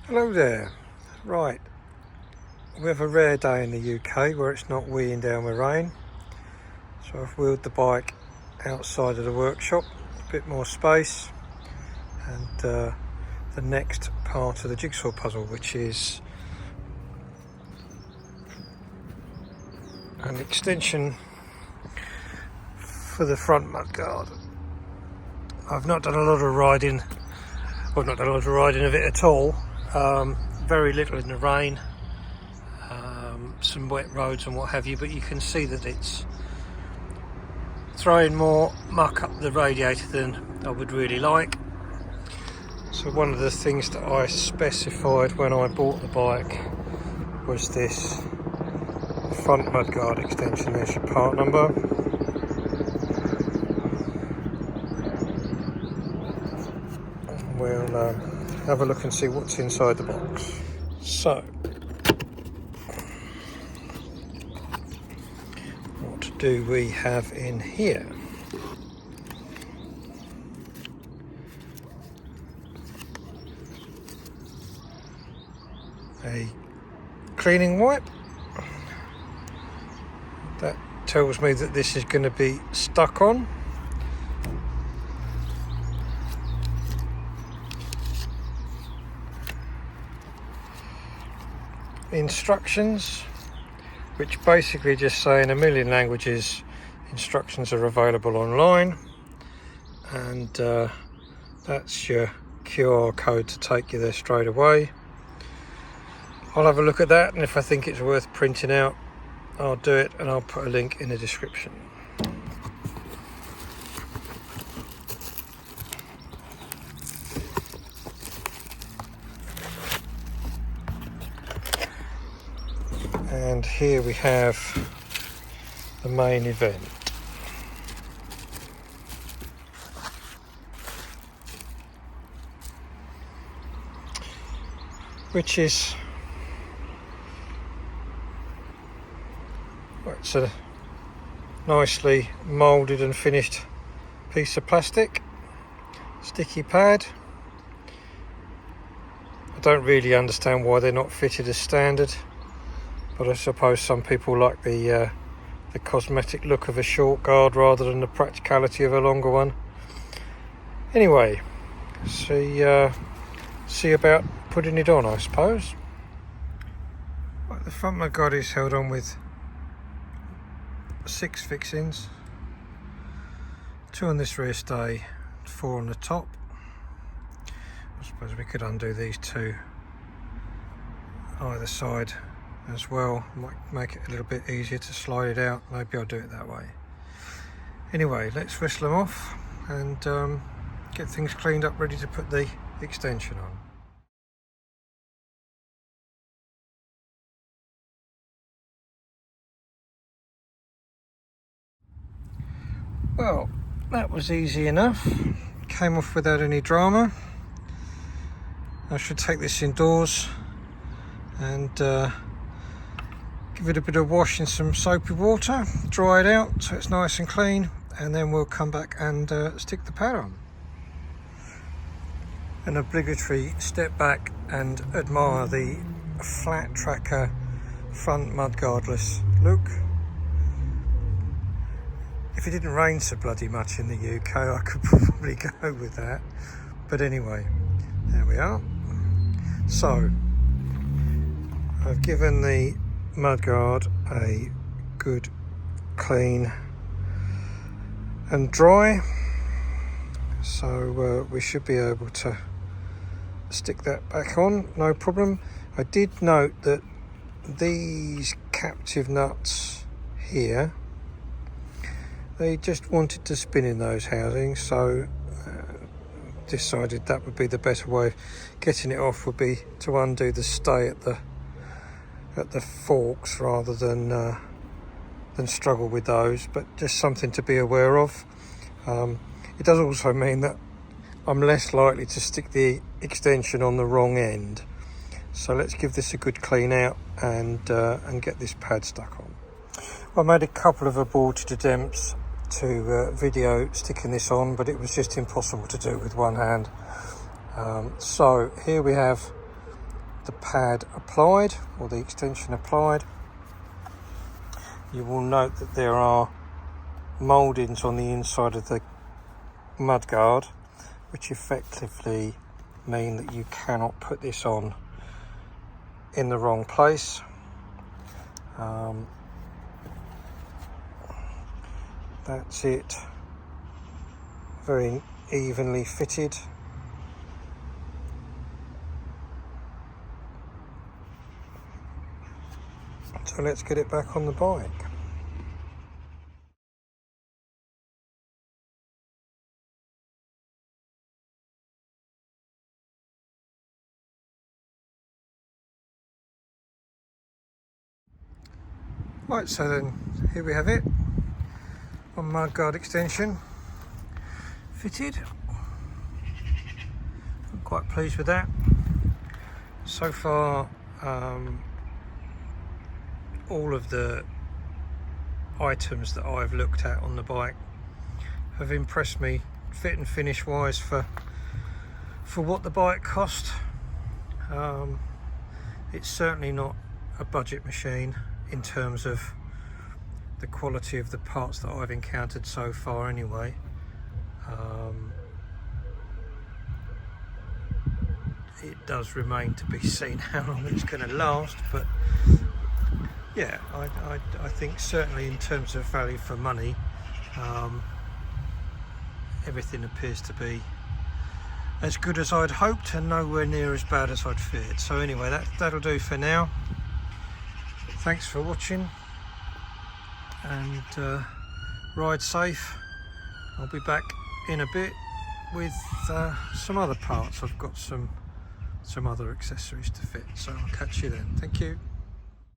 Hello there. Right, we have a rare day in the UK where it's not weeing down with rain, so I've wheeled the bike outside of the workshop, a bit more space, and the next part of the jigsaw puzzle, which is an extension for the front mudguard. I've not done a lot of riding, well, not done a lot of riding of it at all. Very little in the rain, some wet roads and what have you, but you can see that it's throwing more muck up the radiator than I would really like. So one of the things that I specified when I bought the bike was this front mudguard extension. There's your part number. We'll have a look and see what's inside the box. So, what do we have in here? A cleaning wipe. That tells me that this is going to be stuck on. Instructions, which basically just say in a million languages instructions are available online, and that's your QR code to take you there straight away. I'll have a look at that, and if I think it's worth printing out, I'll do it, and I'll put a link in the description. And here we have the main event. Which is, well, it's a nicely moulded and finished piece of plastic, sticky pad. I don't really understand why they're not fitted as standard, but I suppose some people like the cosmetic look of a short guard rather than the practicality of a longer one. Anyway, see about putting it on, I suppose. Right, the front mudguard is held on with 6 fixings, 2 on this rear stay, 4 on the top. I suppose we could undo these 2 either side as well, might make it a little bit easier to slide it out. Maybe I'll do it that way. Anyway, let's whistle them off and get things cleaned up, ready to put the extension on. Well, that was easy enough, came off without any drama. I should take this indoors and give it a bit of wash in some soapy water, dry it out so it's nice and clean, and then we'll come back and stick the pad on. An obligatory step back and admire the flat tracker front mudguardless look. If it didn't rain so bloody much in the UK, I could probably go with that. But anyway, there we are. So, I've given the mudguard a good clean and dry, so we should be able to stick that back on, no problem. I did note that these captive nuts here, they just wanted to spin in those housings, so decided that would be the better way of getting it off, would be to undo the stay at the forks rather than struggle with those, but just something to be aware of. It does also mean that I'm less likely to stick the extension on the wrong end, so let's give this a good clean out and get this pad stuck on. I made a couple of aborted attempts to video sticking this on, but it was just impossible to do with one hand. So here we have the pad applied, or the extension applied, you will note that there are mouldings on the inside of the mudguard, which effectively mean that you cannot put this on in the wrong place. That's it, very evenly fitted. So let's get it back on the bike. Right, so then here we have it, on mudguard extension fitted. I'm quite pleased with that. So far, all of the items that I've looked at on the bike have impressed me, fit and finish wise, for what the bike cost. It's certainly not a budget machine in terms of the quality of the parts that I've encountered so far anyway. It does remain to be seen how long it's going to last, but yeah, I think certainly in terms of value for money, everything appears to be as good as I'd hoped and nowhere near as bad as I'd feared. So anyway, that'll do for now. Thanks for watching, and ride safe. I'll be back in a bit with some other parts. I've got some other accessories to fit, so I'll catch you then. Thank you.